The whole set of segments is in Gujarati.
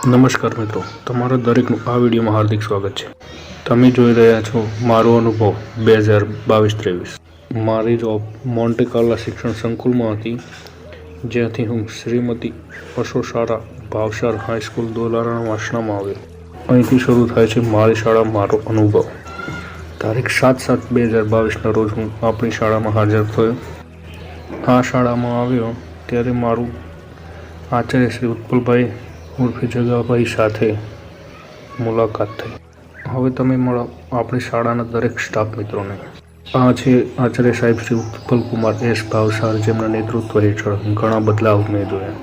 નમસ્કાર મિત્રો, તમારા દરેકનું આ વિડીયોમાં હાર્દિક સ્વાગત છે। તમે જોઈ રહ્યા છો મારો અનુભવ 2022-23। મારી જોબ મોન્ટે કાર્લો શિક્ષણ સંકુલમાં હતી, જ્યાંથી હું શ્રીમતી અશોશાળા ભાવસાર હાઈસ્કૂલ દોલારાના વાસણામાં આવ્યો। અહીંથી શરૂ થાય છે મારી શાળા મારો અનુભવ। તારીખ 7/7/2022ના રોજ હું આપણી શાળામાં હાજર થયો। આ શાળામાં આવ્યો ત્યારે મારું આચાર્ય શ્રી ઉત્પલભાઈ ઉર્ફે જગાભાઈ સાથે મુલાકાત થઈ। હવે તમે મળો આપણી શાળાના દરેક સ્ટાફ મિત્રોને। આ છે આચાર્ય સાહેબ શ્રી ઉત્પલકુમાર એસ ભાવસાર, જેમના નેતૃત્વ હેઠળ ઘણા બદલાવ મેં જોયા।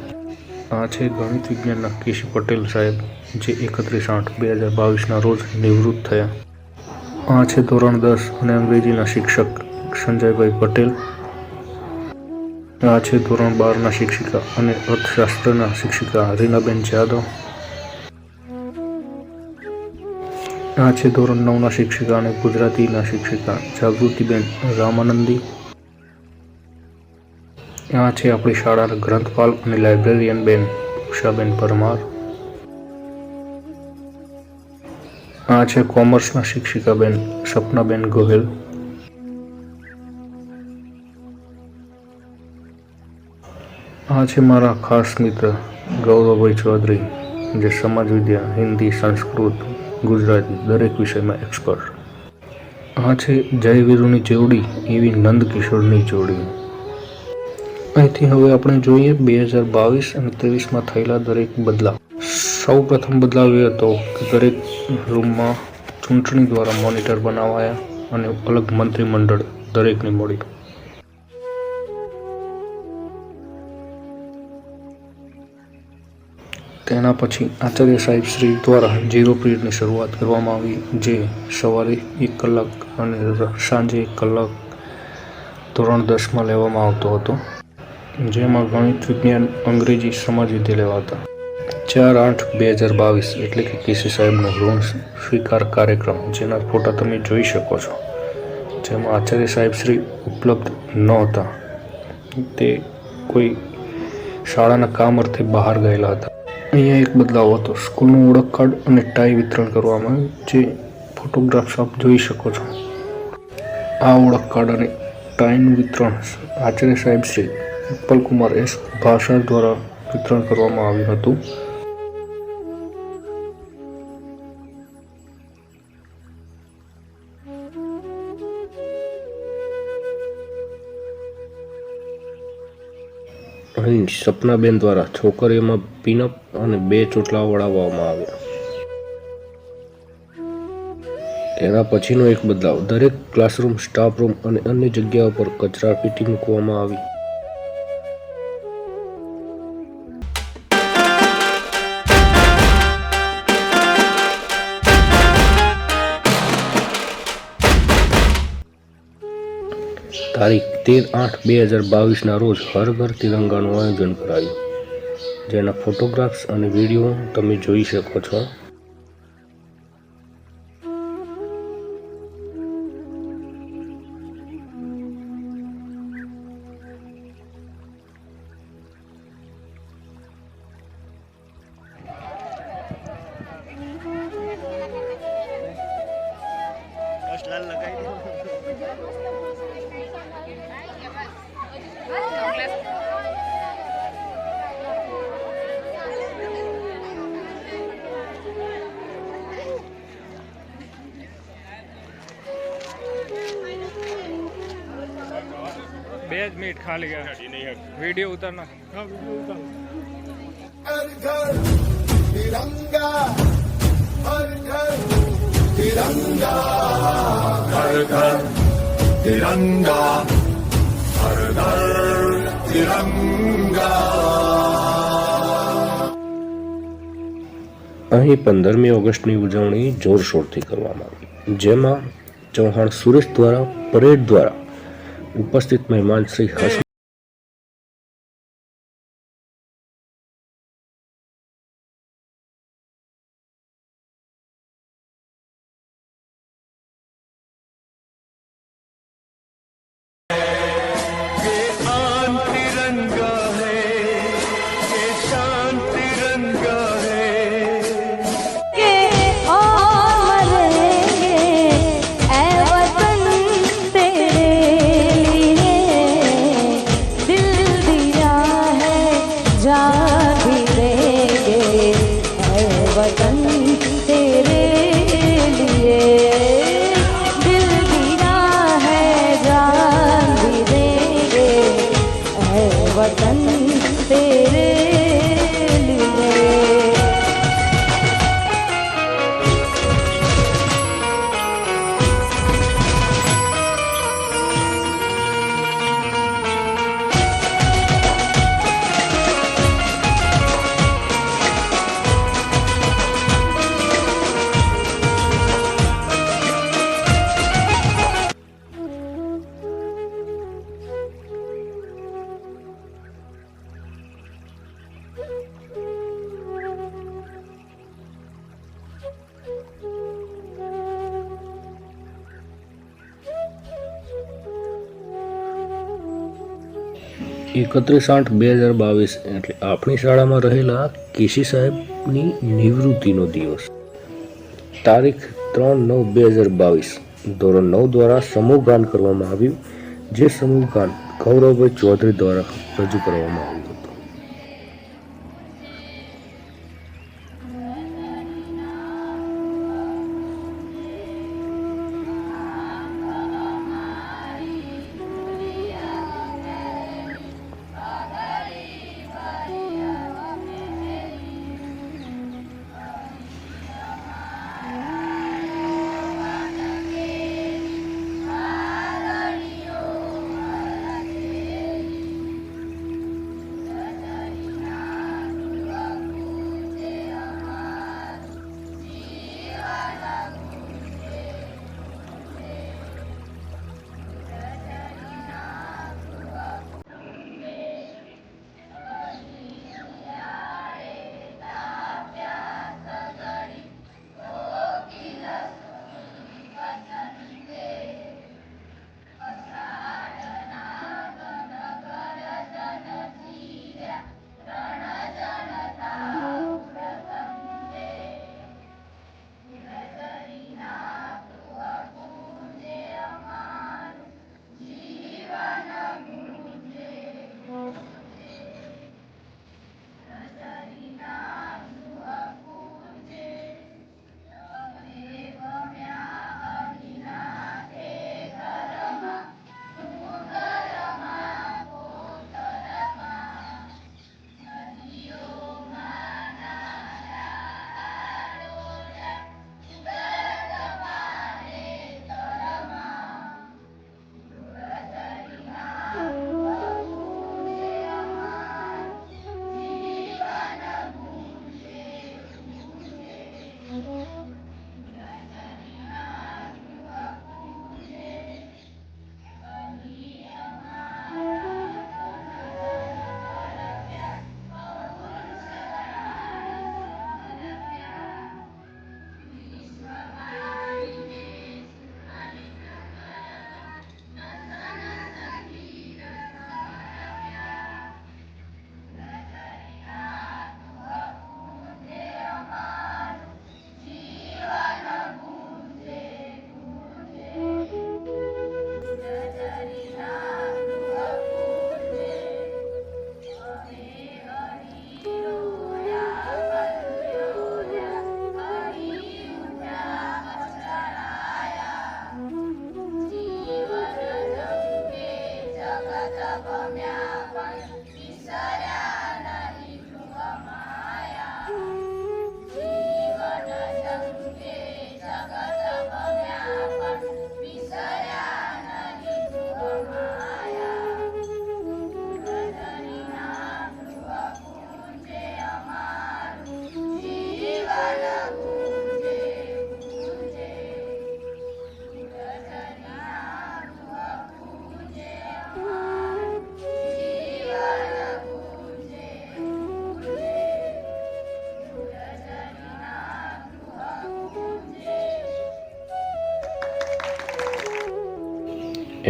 આ છે ગણિત વિજ્ઞાનના કેસી પટેલ સાહેબ, જે 31/8/2022ના રોજ નિવૃત્ત થયા। આ છે ધોરણ 10 અને અંગ્રેજીના શિક્ષક સંજયભાઈ પટેલ। આ છે ધોરણ 12ના શિક્ષિકા અને અર્થશાસ્ત્રના શિક્ષિકા રીનાબેન જાદવ। આ છે ધોરણ 9ના શિક્ષિકા અને ગુજરાતીના શિક્ષિકા જાગૃતિબેન રામાનંદી। આ છે આપણી શાળાના ગ્રંથપાલ અને લાઇબ્રેરિયન બેન ઉષાબેન પરમાર। આ છે કોમર્સના શિક્ષિકા બેન સપનાબેન ગોહિલ। આ છે મારા ખાસ મિત્ર ગૌરવભાઈ ચૌધરી, જે સમાજ વિદ્યા, હિન્દી, સંસ્કૃત, ગુજરાતી દરેક વિષયમાં એક્સપર્ટ। આ છે જયવીરુની જોડી એવી નંદકિશોરની જોડી। અહીંથી હવે આપણે જોઈએ 2022 અને 23માં થયેલા દરેક બદલાવ। સૌ પ્રથમ બદલાવ એ હતો કે દરેક રૂમમાં ચૂંટણી દ્વારા મોનિટર બનાવાયા અને અલગ મંત્રીમંડળ દરેકને મળ્યું। તેના પછી આચાર્ય સાહેબ શ્રી દ્વારા 0 પીરિયડની શરૂઆત કરવામાં આવી, જે સવારે 1 કલાક અને સાંજે 1 કલાક ધોરણ 10માં લેવામાં આવતો હતો, જેમાં ગણિત, વિજ્ઞાન, અંગ્રેજી, સમાજ વિદ્યા લેવાતા। 4/8/2022 એટલે કે કેસી સાહેબનો ઋણ સ્વીકાર કાર્યક્રમ, જેના ફોટા તમે જોઈ શકો છો, જેમાં આચાર્ય સાહેબ શ્રી ઉપલબ્ધ નહોતા। તે કોઈ શાળાના કામ અર્થે બહાર ગયેલા હતા। અહીંયા એક બદલાવ હતો, સ્કૂલનું ઓળખ કાર્ડ અને ટાઈ વિતરણ કરવામાં આવ્યું, જે ફોટોગ્રાફ્સ આપ જોઈ શકો છો। આ ઓળખ કાર્ડ અને ટાઈનું વિતરણ આચાર્ય સાહેબ શ્રી ઉત્પલકુમાર એસ ભાવસાર દ્વારા વિતરણ કરવામાં આવ્યું હતું। અહીં સપનાબેન દ્વારા છોકરીઓમાં પિનઅપ અને 2 ચોટલા વળાવવામાં આવ્યા। તેના પછીનો એક બદલાવ, દરેક ક્લાસરૂમ, સ્ટાફ રૂમ અને અન્ય જગ્યાઓ પર કચરા પેટી મૂકવામાં આવી। તારીખ 13/8/2022ના રોજ હર ઘર તિરંગાનું આયોજન કરાયું, જેના ફોટોગ્રાફ્સ અને વિડીયો તમે જોઈ શકો છો। बेज मिनट खाली वीडियो उतारना। हर घर तिरंगा, हर घर तिरंगा, हर घर तिरंगा, हर घर तिरंगा। અહીં 15મી ઓગસ્ટની ઉજવણી જોરશોરથી કરવામાં આવી, જેમાં ચૌહાણ સુરેશ દ્વારા પરેડ દ્વારા ઉપસ્થિત મહેમાન શ્રી હર્ષ तिरंगा है, ये शान तिरंगा है। 31/8/2022 એટલે આપણી શાળામાં રહેલા કેશી સાહેબની નિવૃત્તિનો દિવસ. તારીખ 3/9/2022 ધોરણ 9 દ્વારા સમૂહ ગાન કરવામાં આવ્યું, જે સમૂહ ગાન ગૌરવભાઈ ચૌધરી દ્વારા રજૂ કરવામાં આવ્યું હતું.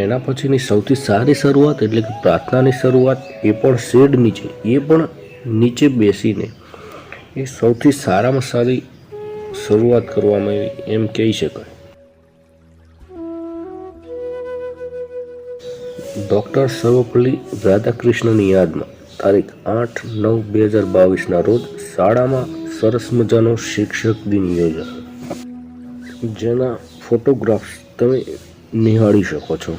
એના પછીની સૌથી સારી શરૂઆત એટલે કે પ્રાર્થનાની શરૂઆત, એ પણ શેડ નીચે, એ પણ નીચે બેસીને, એ સૌથી સારામાં સારી શરૂઆત કરવામાં આવી એમ કહી શકાય. ડૉક્ટર સર્વપલ્લી રાધાકૃષ્ણની યાદમાં તારીખ 8/9/2022ના રોજ શાળામાં સરસ મજાનો શિક્ષક દિન યોજાયો, જેના ફોટોગ્રાફ્સ તમે નિહાળી શકો છો.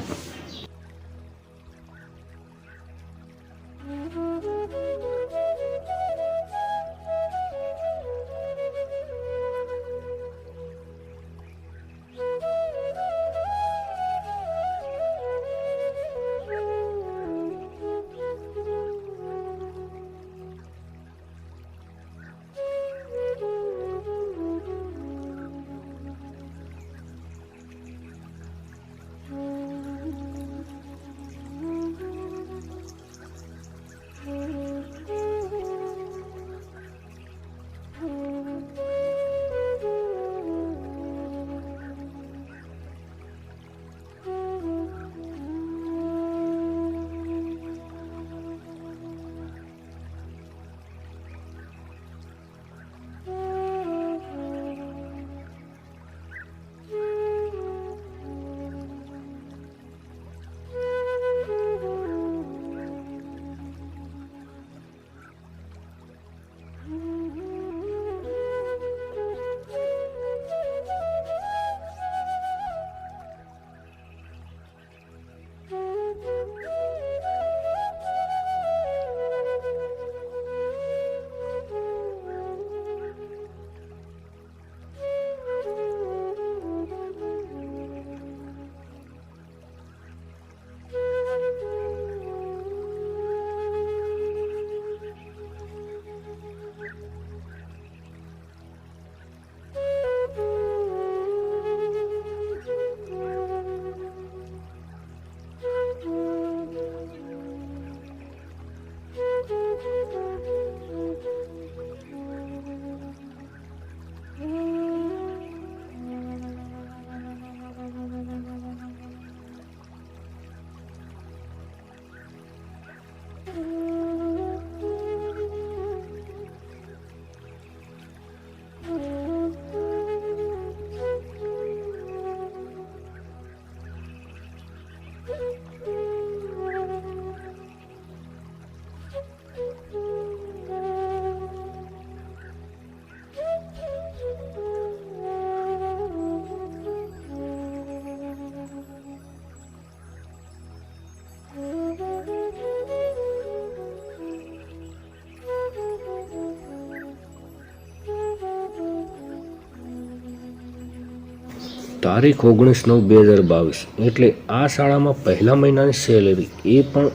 તારીખ 19/9/2022 એટલે આ શાળામાં પહેલા મહિનાની સેલેરી એ પણ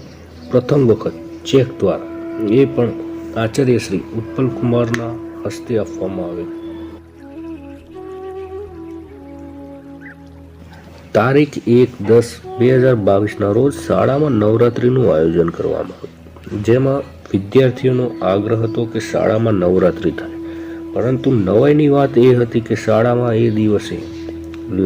પ્રથમ વખત ચેક દ્વારા એ પણ આચાર્ય શ્રી ઉત્પલ કુમારના હસ્તે આપવામાં આવેલ. તારીખ 1/10/2022 રોજ શાળામાં નવરાત્રિનું આયોજન કરવામાં આવ્યું, જેમાં વિદ્યાર્થીઓનો આગ્રહ હતો કે શાળામાં નવરાત્રિ થાય, પરંતુ નવાઈની વાત એ હતી કે શાળામાં એ દિવસે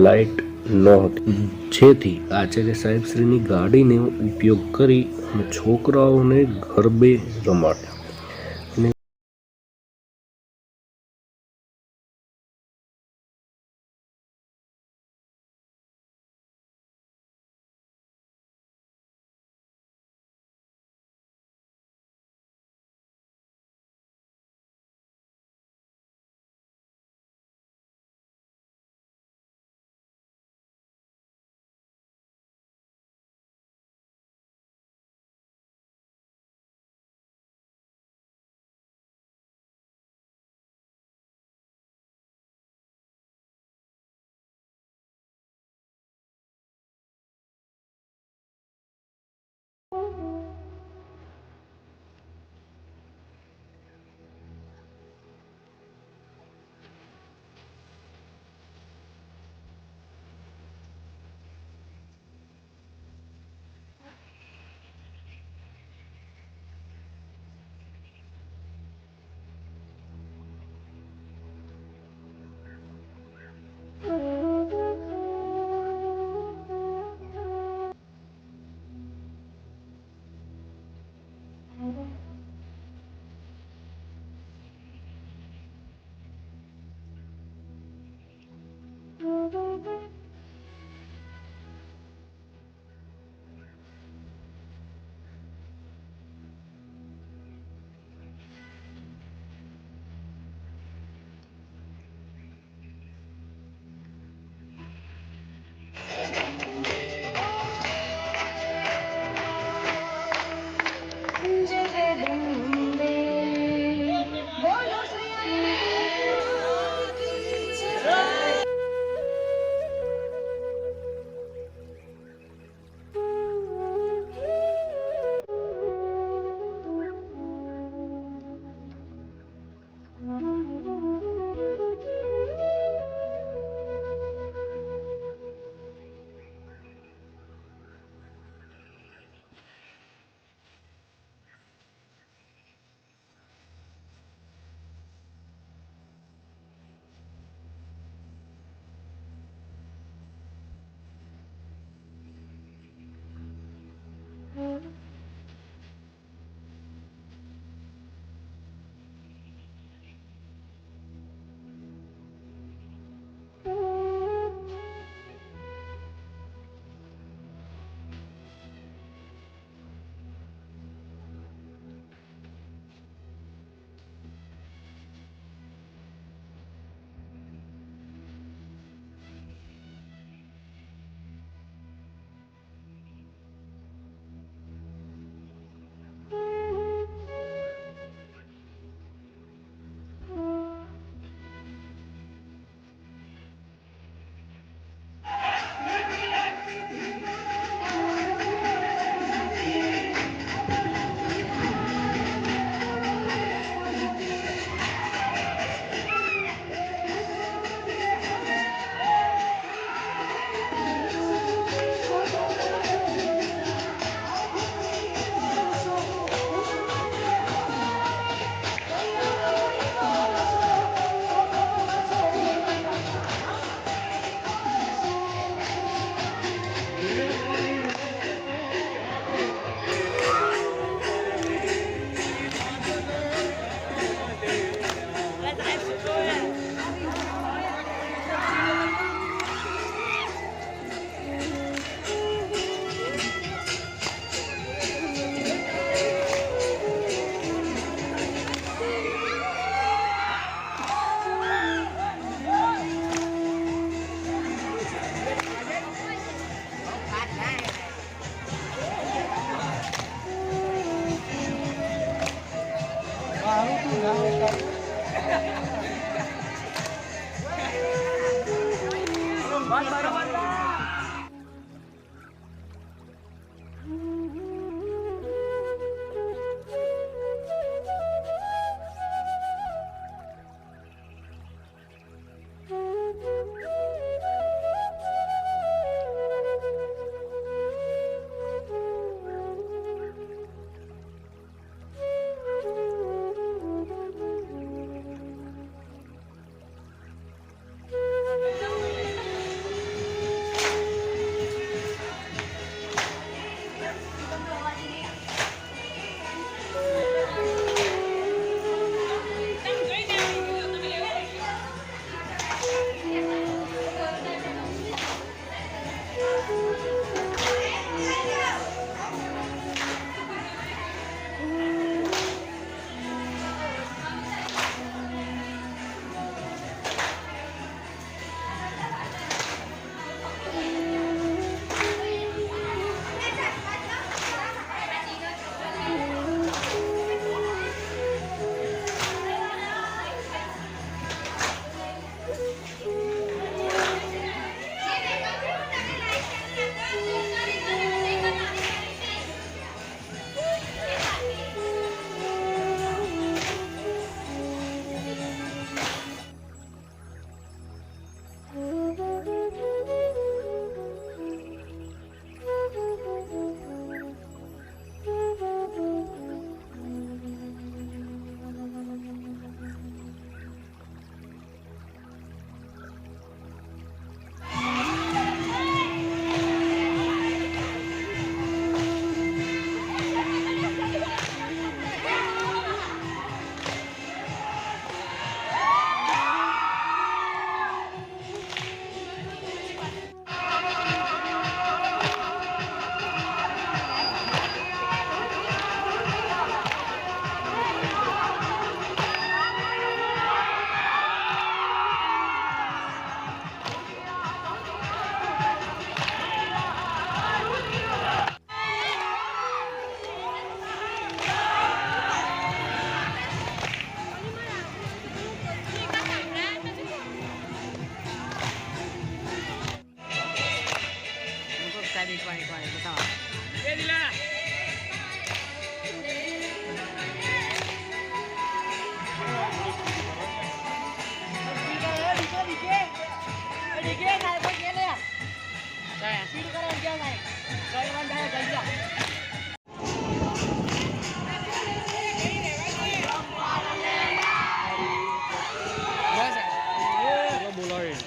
લાઇટ નહોતી, જેથી આચાર્ય સાહેબશ્રીની ગાડીનો ઉપયોગ કરી અને છોકરાઓને ગરબે રમાડ્યા.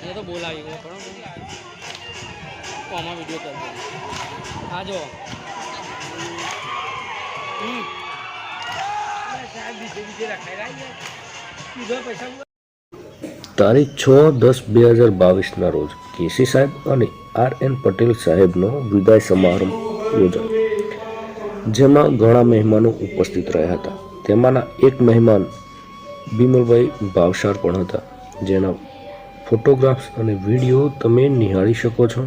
એ તો બોલાવી આમાં વિડીયો કરજો. આ જો તારીખ 6/10/2022 રોજ કેસી સાહેબ અને RN પટેલ સાહેબનો વિદાય સમારંભ યોજાયો, જેમાં ઘણા મહેમાનો ઉપસ્થિત રહ્યા હતા. તેમાંના એક મહેમાન બિમલભાઈ ભાવસાર પણ હતા, જેના ફોટોગ્રાફ્સ અને વિડીયો તમે નિહાળી શકો છો.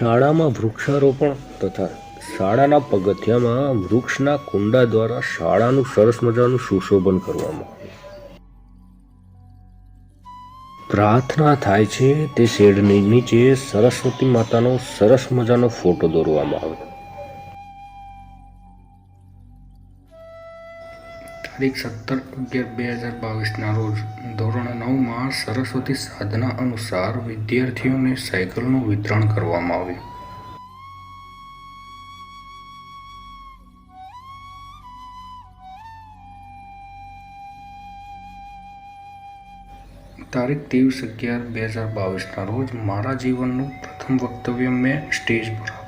શાળામાં વૃક્ષારોપણ તથા શાળાના પગથિયામાં વૃક્ષના કુંડા દ્વારા શાળાનું સરસ મજાનું સુશોભન કરવામાં આવે. પ્રાર્થના થાય છે તે શેડની નીચે સરસ્વતી માતાનો સરસ મજાનો ફોટો દોરવામાં આવે. તારીખ 17/11/2022ના રોજ ધોરણ 9માં સરસ્વતી સાધના અનુસાર વિદ્યાર્થીઓને સાયકલનું વિતરણ કરવામાં આવ્યું. તારીખ 23/11/2022ના રોજ મારા જીવનનું પ્રથમ વક્તવ્ય મેં સ્ટેજ પર આપ્યું.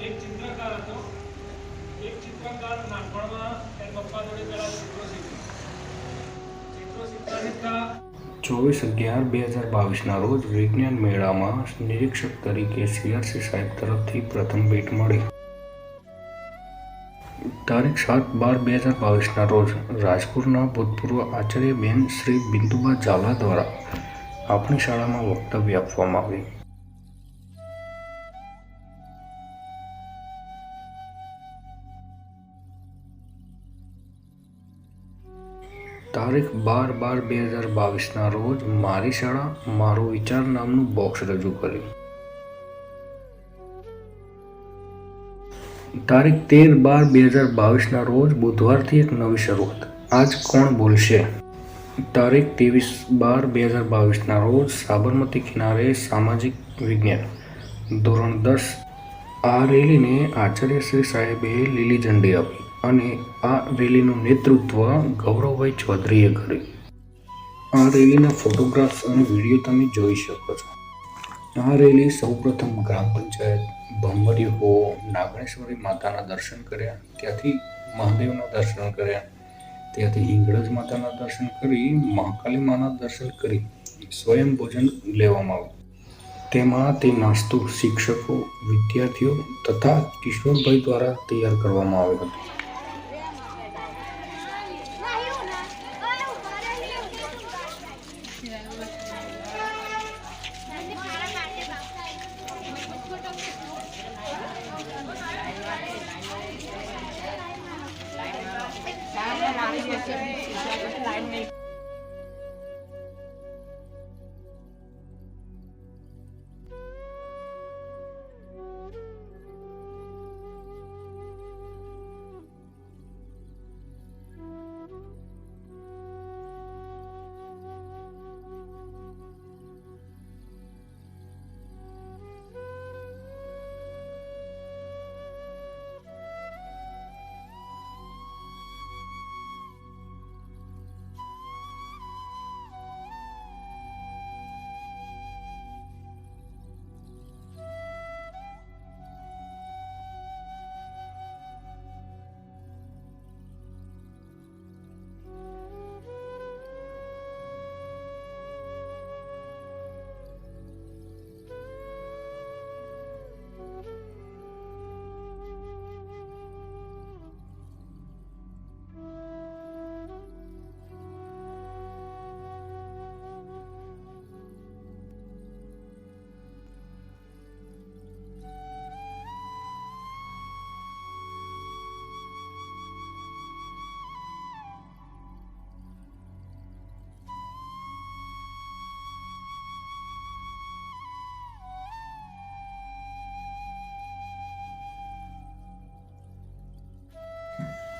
એક ચિત્રકાર હતો. એક ચિત્રકાર નાનપણમાં એના પપ્પા જોડે પેલા ચિત્રો શીખતા 24/11/2022ના રોજ વિજ્ઞાન મેળામાં નિરીક્ષક તરીકે CRC સાહેબ તરફથી પ્રથમ ભેટ મળી. તારીખ 7/12/2022ના રોજ રાજપુરના ભૂતપૂર્વ આચાર્યબેન શ્રી બિંદુબા ઝાલા દ્વારા આપણી શાળામાં વક્તવ્ય આપવામાં આવ્યું. તારીખ 12/12/2022ના રોજ મારી શાળા મારો વિચાર નામનું બોક્સ રજૂ કર્યું. તારીખ 13/12/2022ના રોજ બુધવારથી એક નવી શરૂઆત, આજ કોણ બોલશે. તારીખ 23/12/2022ના રોજ સાબરમતી કિનારે સામાજિક વિજ્ઞાન ધોરણ 10 આ રેલીને આચાર્યશ્રી સાહેબે લીલી ઝંડી આપી અને આ રેલીનું નેતૃત્વ ગૌરવભાઈ ચૌધરીએ કર્યું. આ રેલીના ફોટોગ્રાફ્સ અને વિડીયો તમે જોઈ શકો છો. આ રેલી સૌપ્રથમ ગ્રામ પંચાયત ભમરીહો નાગણેશ્વરી માતાના દર્શન કર્યા, ત્યાંથી મહાદેવના દર્શન કર્યા, ત્યાંથી હિંગળજ માતાના દર્શન કરી મહાકાલી માના દર્શન કરી સ્વયં ભોજન લેવામાં આવ્યું. તેમાં તે નાસ્તો શિક્ષકો, વિદ્યાર્થીઓ તથા કિશોરભાઈ દ્વારા તૈયાર કરવામાં આવ્યો હતો.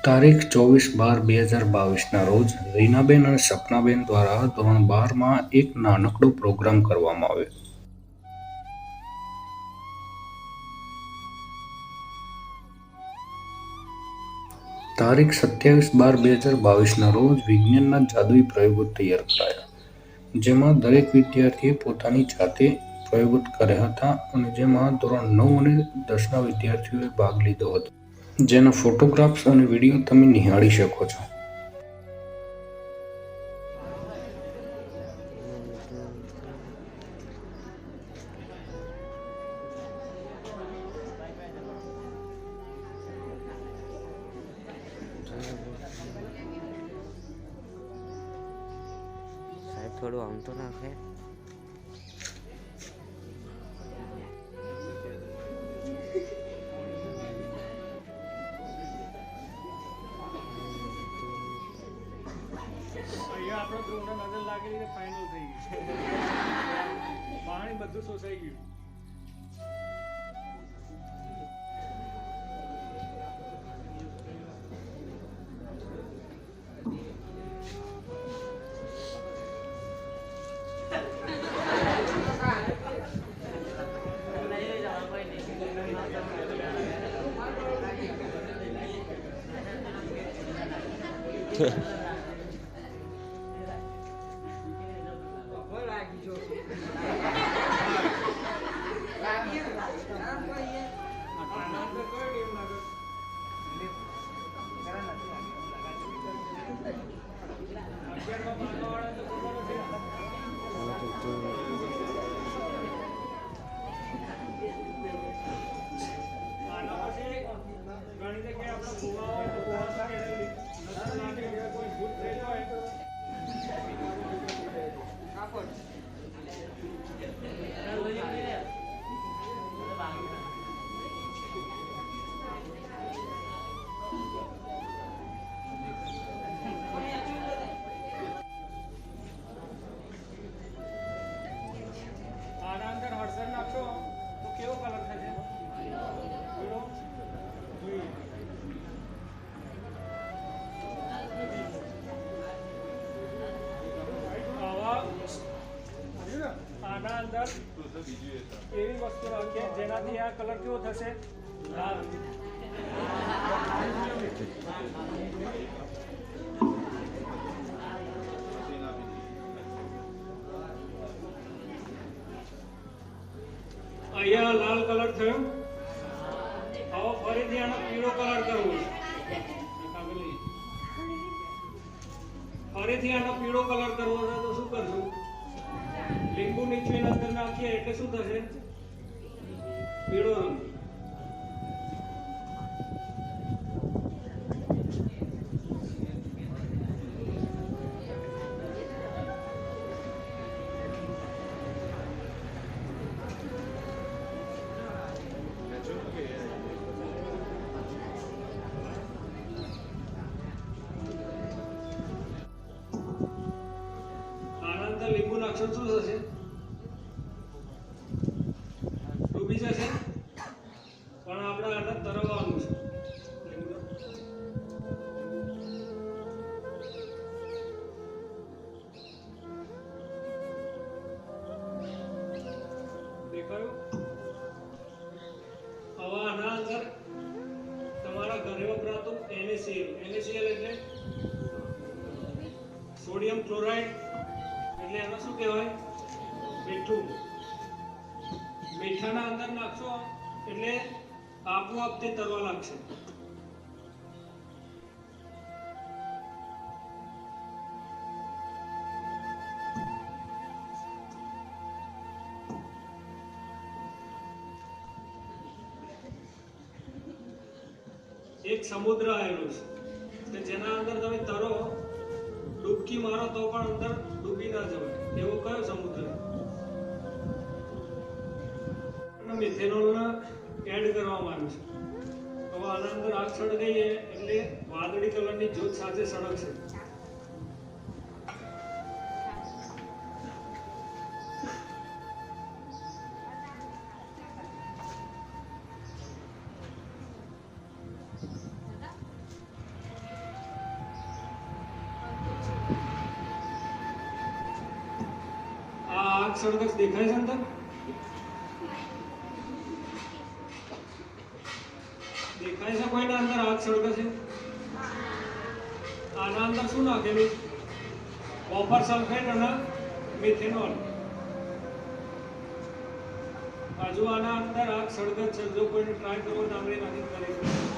તારીખ 24/12/2022ના રોજ રીનાબેન અને સપનાબેન દ્વારા ધોરણ 12માં એક નાનકડો પ્રોગ્રામ કરવામાં આવ્યો. તારીખ 27/12/2022ના રોજ વિજ્ઞાનના જાદુઈ પ્રયોગો તૈયાર કરાયા, જેમાં દરેક વિદ્યાર્થીએ પોતાની જાતે પ્રયોગો કર્યા હતા અને જેમાં ધોરણ 9 અને 10ના વિદ્યાર્થીઓએ ભાગ લીધો હતો, જેના ફોટોગ્રાફ્સ અને વિડીયો તમે નિહાળી શકો છો. થોડું આમ તો નાખે. અહીંયા આપણો ધ્રુવને નજર લાગેલી ને ફાઇનલ થઈ ગઈ. પાણી બધું શોષાઈ ગયું. આના અંદર હળદર નાખશો તો કેવો કલર થશે? પીળો? જોઈએ. આના અંદર એવી વસ્તુ રાખીએ જેનાથી આ કલર કેવો થશે? લાલ. અહીંયા લાલ કલર થયો. હવે ફરીથી આનો પીળો કલર કરવો. ફરીથી આનો પીળો કલર કરવો છે તો શું કરશું? લીંબુ નીચવીને અંદર નાખીએ એટલે શું થશે? પીળો રંગ. આના અંદર લીંબુ નાખશો શું થશે? ડૂબી જશે. પણ આપણે આને તરવાનું છે. દેખાયું? હવે આના અંદર તમારા ઘરે વપરાતું NaCl. NaCl એટલે સોડિયમ ક્લોરાઇડ. એટલે એનો શું કહેવાય? મીઠું. મીઠાના અંદર નાખશો એટલે આપોઆપ તે તરવા લાગશે. એક સમુદ્ર આવેલો છે કે જેના અંદર તમે તરો, ડૂબકી મારો તો પણ અંદર ડૂબી ના જવાય. એવો કયો સમુદ્ર? મિથેનોલ એડ કરવામાં આવ્યું છે. હવે આના અંદર આગ સળગાઈએ એટલે વાદળી કલરની જ્યોત સાથે સળગશે. આ આગ સળગશ દેખાય છે અંદર? દેખાય છે કોઈના અંદર આગ સળગશે? આના અંદર શું નાખેલું? કોપર સલ્ફેટ અને મિથેનોલ. હજુ આના અંદર આગ સળગત છે. જો કોઈને ટ્રાય કરવો તો આપણે નાખી કરીશું.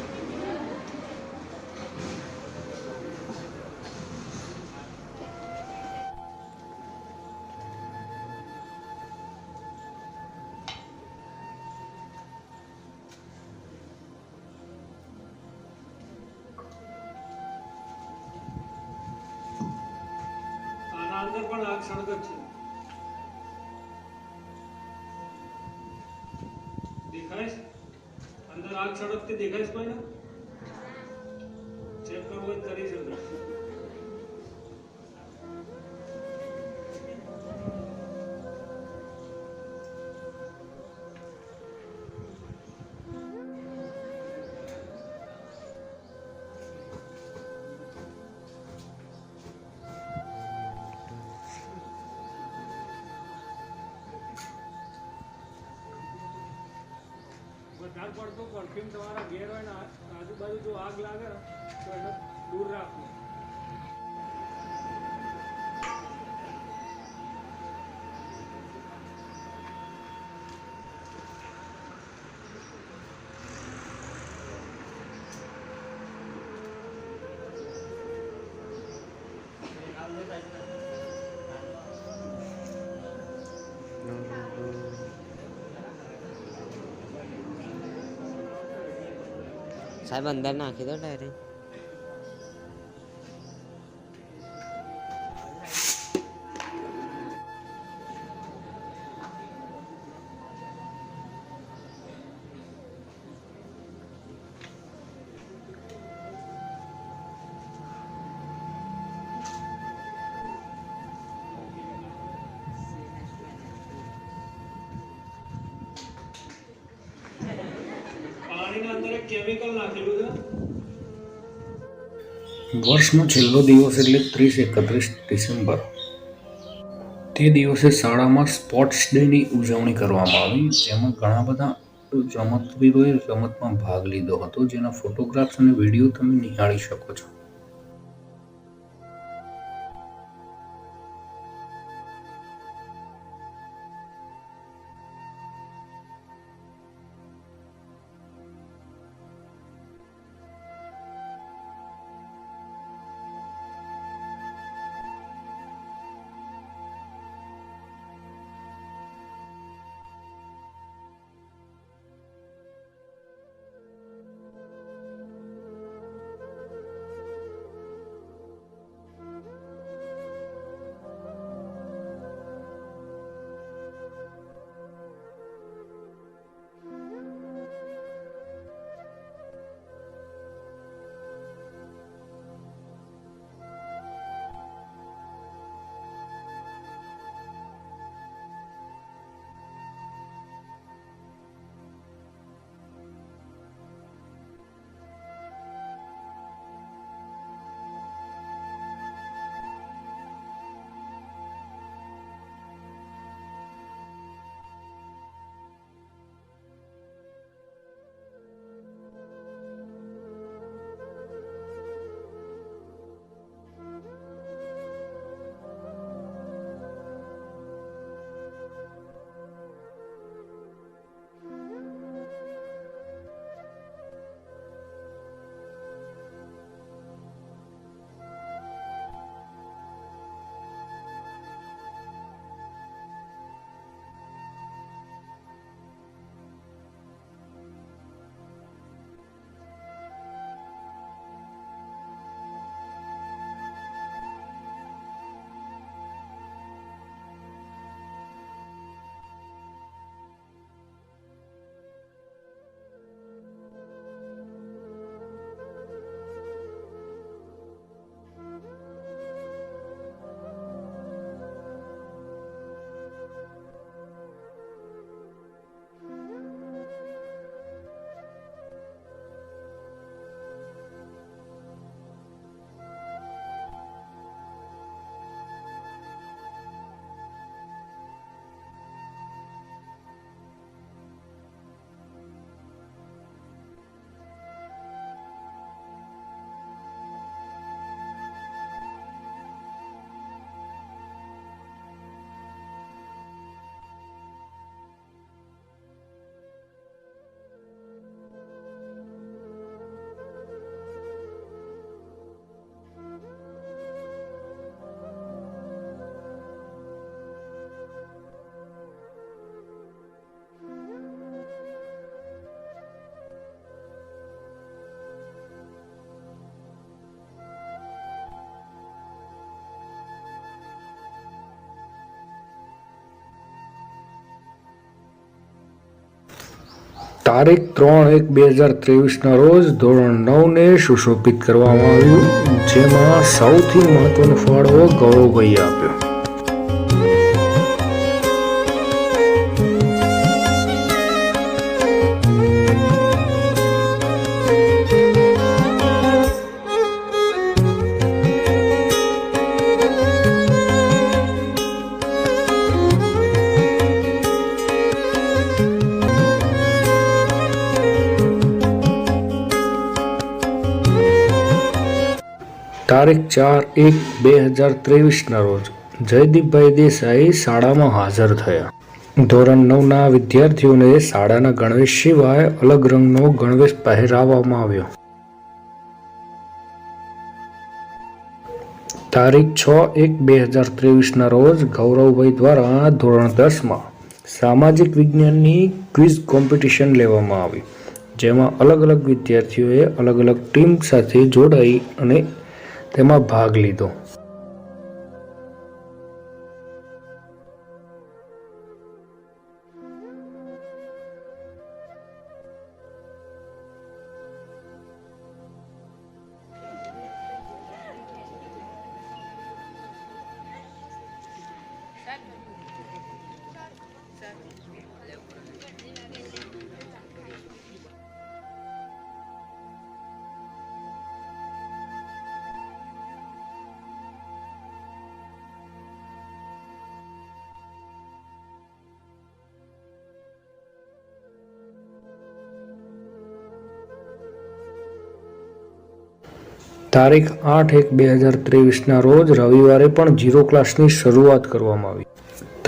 અંદર પણ પણ આગ સળગત છે. દેખાય છે? અંદર આગ સળગતી દેખાય છે કોઈને? ચેક કરવું હોય તો કરી શકો. વધારે પડતું પરફ્યુમ તમારા ઘેર હોય ને આજુબાજુ જો આગ લાગે ને તો એને દૂર રાખવું. સાહેબ અંદર નાખી દો ડાયરેક્ટ. પાણીના અંદર એક કેમિકલ નાખેલું છે. વર્ષનો છેલ્લો દિવસ એટલે 30-31 ડિસેમ્બર. તે દિવસે શાળામાં સ્પોર્ટ્સ ડેની ઉજવણી કરવામાં આવી, જેમાં ઘણા બધા રમતવીરોએ રમતમાં ભાગ લીધો હતો, જેના ફોટોગ્રાફ્સ અને વિડીયો તમે નિહાળી શકો છો. તારીખ 3/1/2023 રોજ ધોરણ 9ને સુશોભિત કરવામાં આવ્યું, જેમાં સૌથી મહત્વનો ફાળો ગૌરવભાઈએ આપ્યો. તારીખ 4/1/2023 રોજ જયદીપભાઈ દેસાઈ શાળામાં હાજર થયા. ધોરણ 9ના વિદ્યાર્થીઓને શાળાના ગણવેશ સિવાય અલગ રંગનો ગણવેશ પહેરાવવામાં આવ્યો. તારીખ 6/1/2023 રોજ ગૌરવભાઈ દ્વારા ધોરણ 10માં સામાજિક વિજ્ઞાનની ક્વિઝ કોમ્પિટિશન લેવામાં આવી, જેમાં અલગ અલગ વિદ્યાર્થીઓએ અલગ અલગ ટીમ સાથે જોડાઈ અને તેમાં ભાગ લીધો. તારીખ 8/1/2023 રોજ રવિવારે પણ ઝીરો ક્લાસની શરૂઆત કરવામાં આવી.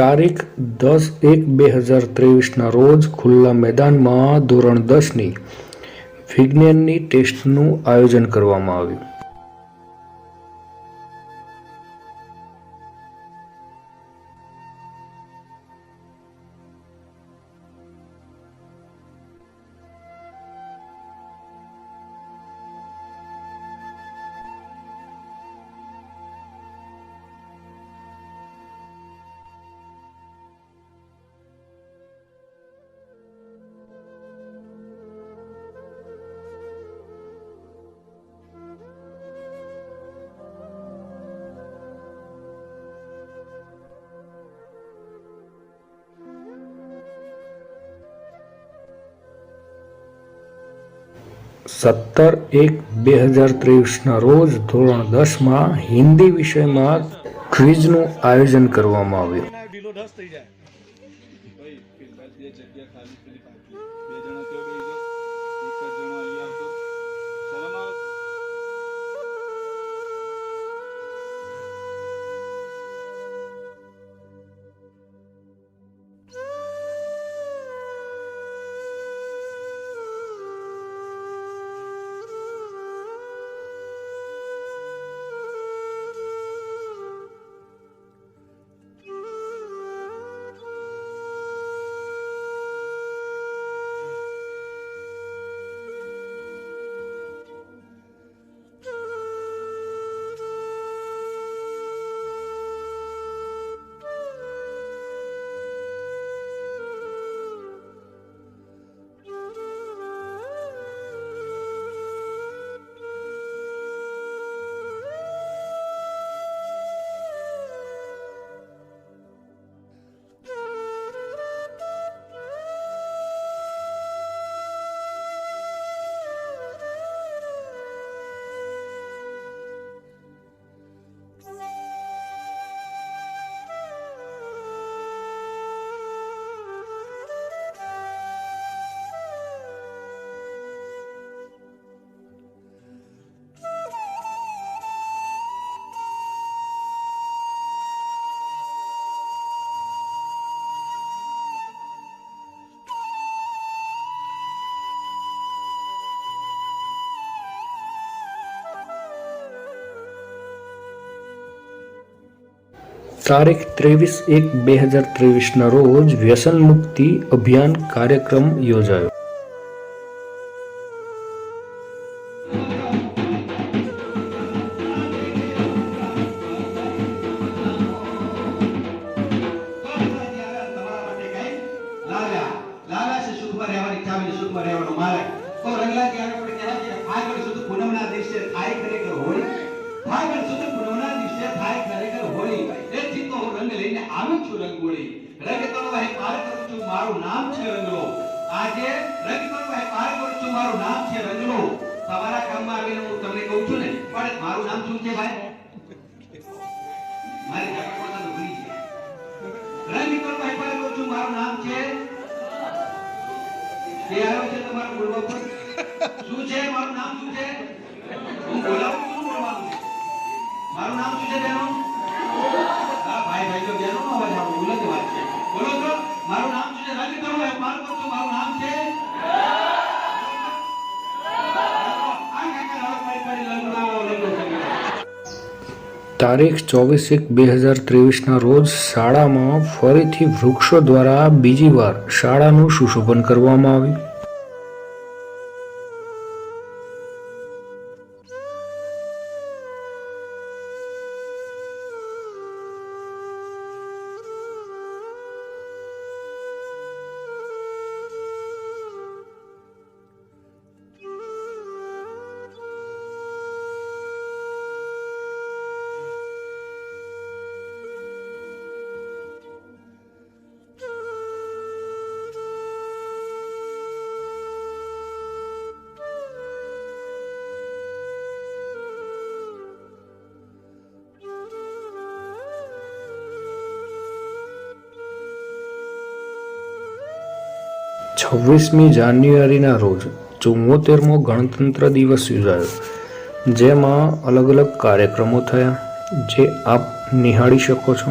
તારીખ 10/1/2023 રોજ ખુલ્લા મેદાનમાં ધોરણ 10ની વિજ્ઞાનની ટેસ્ટનું આયોજન કરવામાં આવ્યું. સત્તર 1/2023 રોજ ધોરણ 10માં હિન્દી વિષયમાં ક્વિઝનું આયોજન કરવામાં આવ્યું. ઢીલો ઢસ થઈ જાય ભાઈ ફિલહાલ બે જગ્યા ખાલી પેલી બાકી બે જણા ત્યાં બેસી જાઓ એક જ જણો અહીંયા આવતો શરમ આવે તારીખ 23/1/2023 રોજ વ્યસન મુક્તિ અભિયાન કાર્યક્રમ યોજાયો. લાલા છે સુખમાં રહેવાની ચાવી સુખમાં રહેવાનો મારે તો રંગલા ત્યારે આપણે કહેવાય છે ફાગણ સુદ પૂનમના દિવસે થાય ખરેખર હોળી ફાગણ સુદ પૂનમના દિવસે થાય ખરેખર હોળી એથી તો હું રંગ લઈને આવું છું રંગોળી રંગ તળવા હે પાર કરું છું મારું નામ છે રંગલો આજે રંગ તળવા હે પાર કરું છું મારું નામ છે રંગલો તમારા ગામમાં આવીને હું તમને કહું છું ને પણ મારું નામ શું છે ભાઈ મારી જાત પોતાનું ભૂલી ગયા રંગ તળવા હે પાર કરું છું મારું નામ છે કે આવ્યો છે તમારું બોલવા પર શું છે મારું નામ શું છે હું બોલાવું છું બોલવાનું મારું નામ શું છે બેનો હા ભાઈ તો બેનો નો અવાજ આવો બોલો તો વાત છે બોલો તો મારું નામ શું છે રંગ તળવા હે પાર કરું છું મારું નામ છે તારીખ 24/1/2023ના રોજ શાળામાં ફરીથી વૃક્ષો દ્વારા બીજી વાર શાળાનું સુશોભન કરવામાં આવ્યું. છવ્વીસમી જાન્યુઆરીના રોજ 74મો ગણતંત્ર દિવસ યોજાયો, જેમાં અલગ અલગ કાર્યક્રમો થયા, જે આપ નિહાળી શકો છો.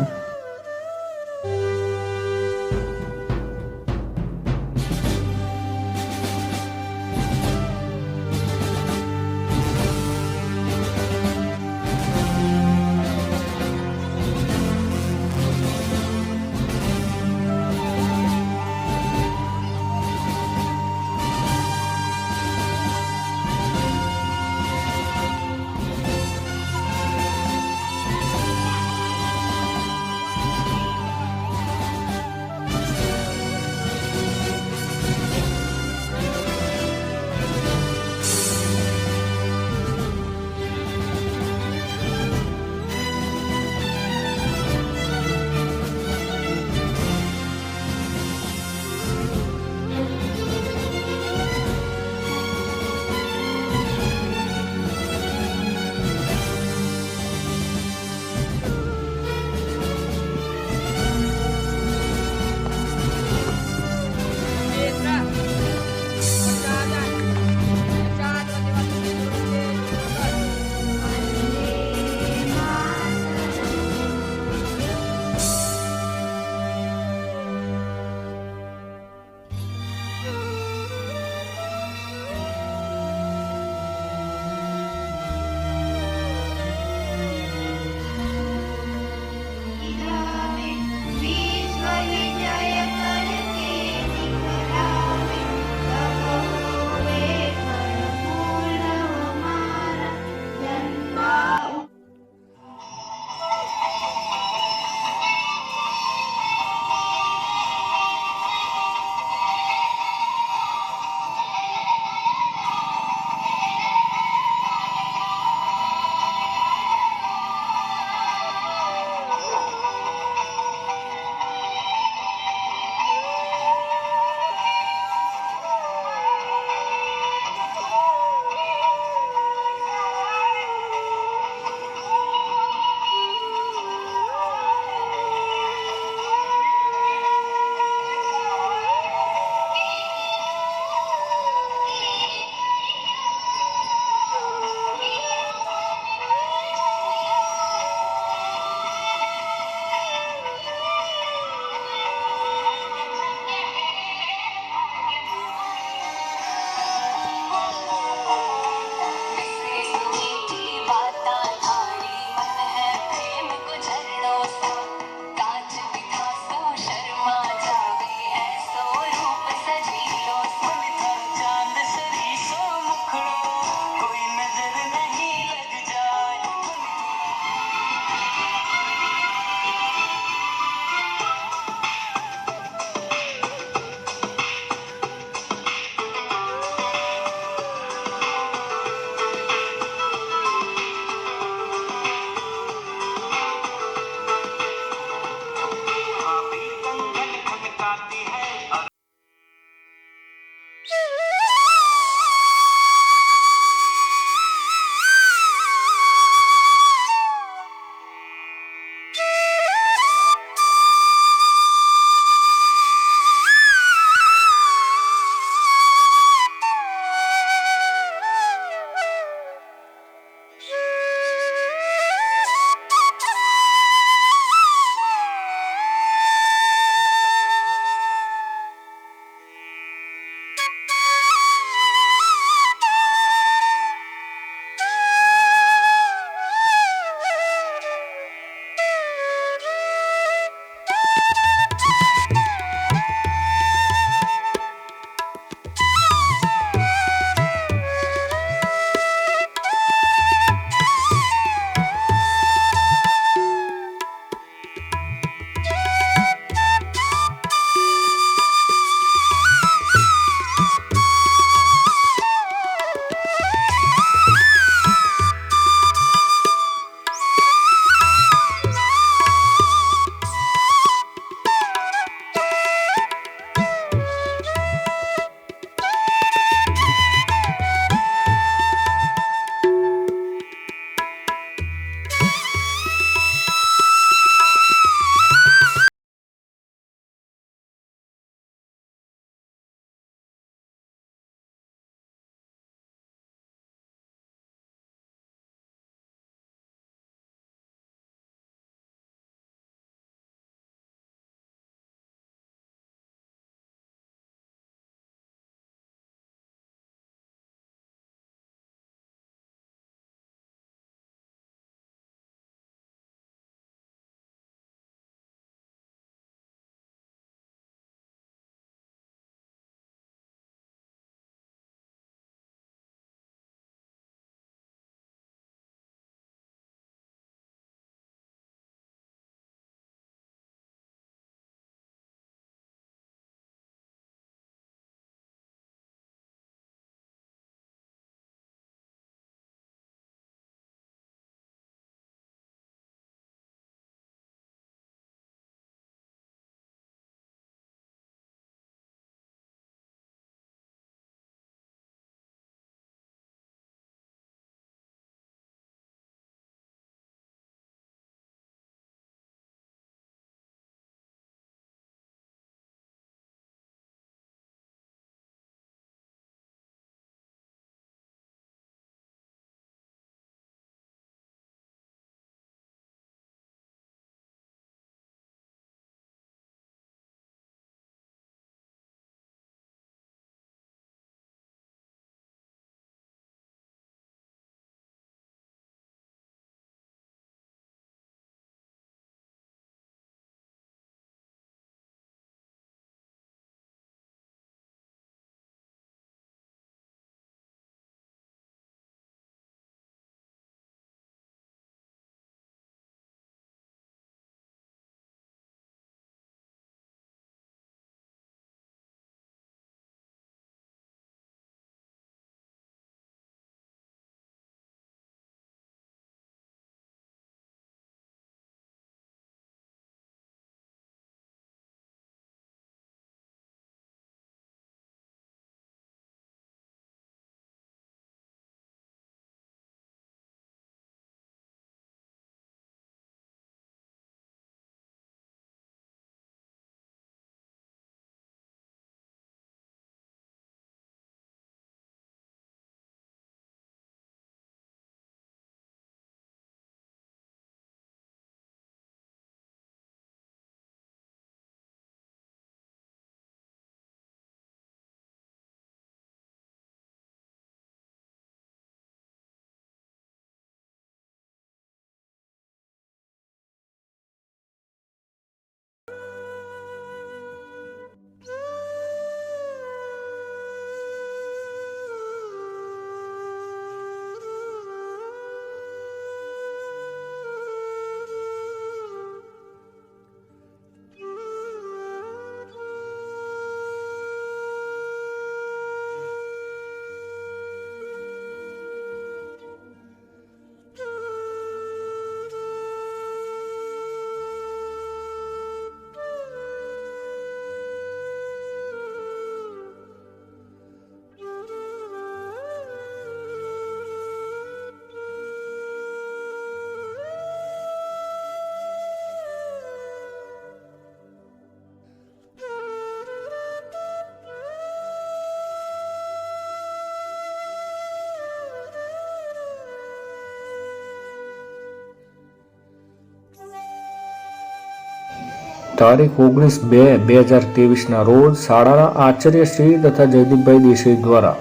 તારીખ 19/2/2023 રોજ શાળાના આચાર્ય શ્રી તથા જયદીપભાઈ દેસાઈ દ્વારા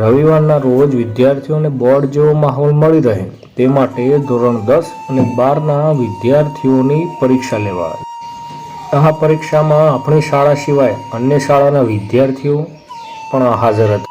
રવિવારના રોજ વિદ્યાર્થીઓને બોર્ડ જેવો માહોલ મળી રહે તે માટે ધોરણ 10 અને 12ના વિદ્યાર્થીઓની પરીક્ષા લેવાય. આ પરીક્ષામાં આપણી શાળા સિવાય અન્ય શાળાના વિદ્યાર્થીઓ પણ હાજર હતા.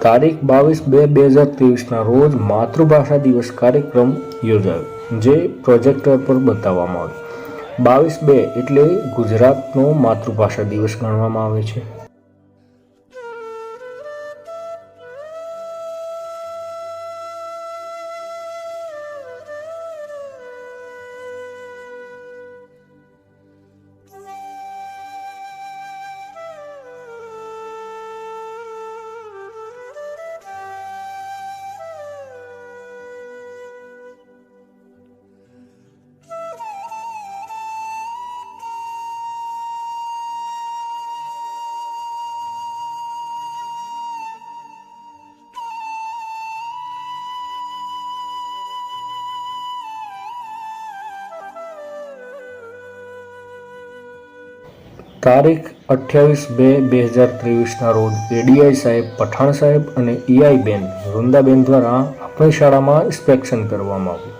તારીખ 22/2/2023 રોજ માતૃભાષા દિવસ કાર્યક્રમ યોજાયો જે પ્રોજેક્ટર પર બતાવવામાં આવ્યો. 22/2 એટલે ગુજરાતનો માતૃભાષા દિવસ ગણવામાં આવે છે. તારીખ 28/2/2023 રોજ એડીઆઈ સાહેબ પઠાણ સાહેબ અને ઈઆઈ બેન વૃંદાબેન દ્વારા આપણી શાળામાં ઇન્સ્પેક્શન કરવામાં આવ્યું.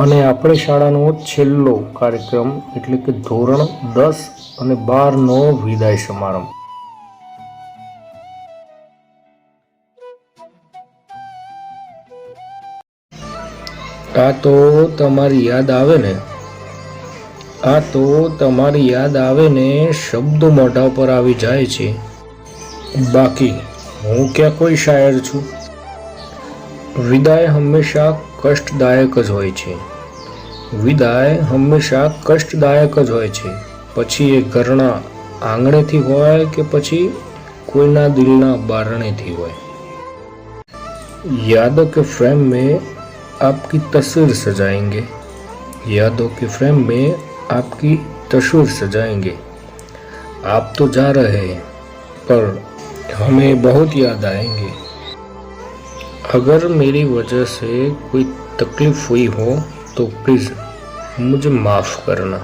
અને આપણી શાળાનો છેલ્લો કાર્યક્રમ એટલે કે ધોરણ 10 અને 12નો વિદાય સમારંભ. આ તો તમારી યાદ આવે ને શબ્દો મોઢા પર આવી જાય છે. બાકી હું ક્યાં કોઈ શાયર છું. વિદાય હંમેશા કષ્ટદાયક જ હોય છે. પછી એ ઘરના આંગણેથી હોય કે પછી કોઈના દિલના બારણેથી હોય. यादों के फ्रेम में आपकी तस्वीर सजाएंगे. आप तो जा रहे हैं पर हमें बहुत याद आएंगे. अगर मेरी वजह से कोई तकलीफ हुई हो तो प्लीઝ मुझे माफ करना.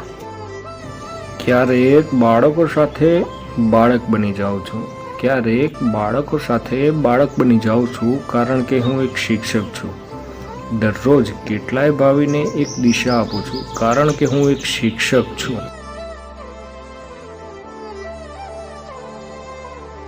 ક્યારેક બાળકો સાથે બાળક બની જાઉં છું કારણ કે હું એક શિક્ષક છું. દરરોજ કેટલાય ભાવીને એક દિશા આપું છું કારણ કે હું એક શિક્ષક છું.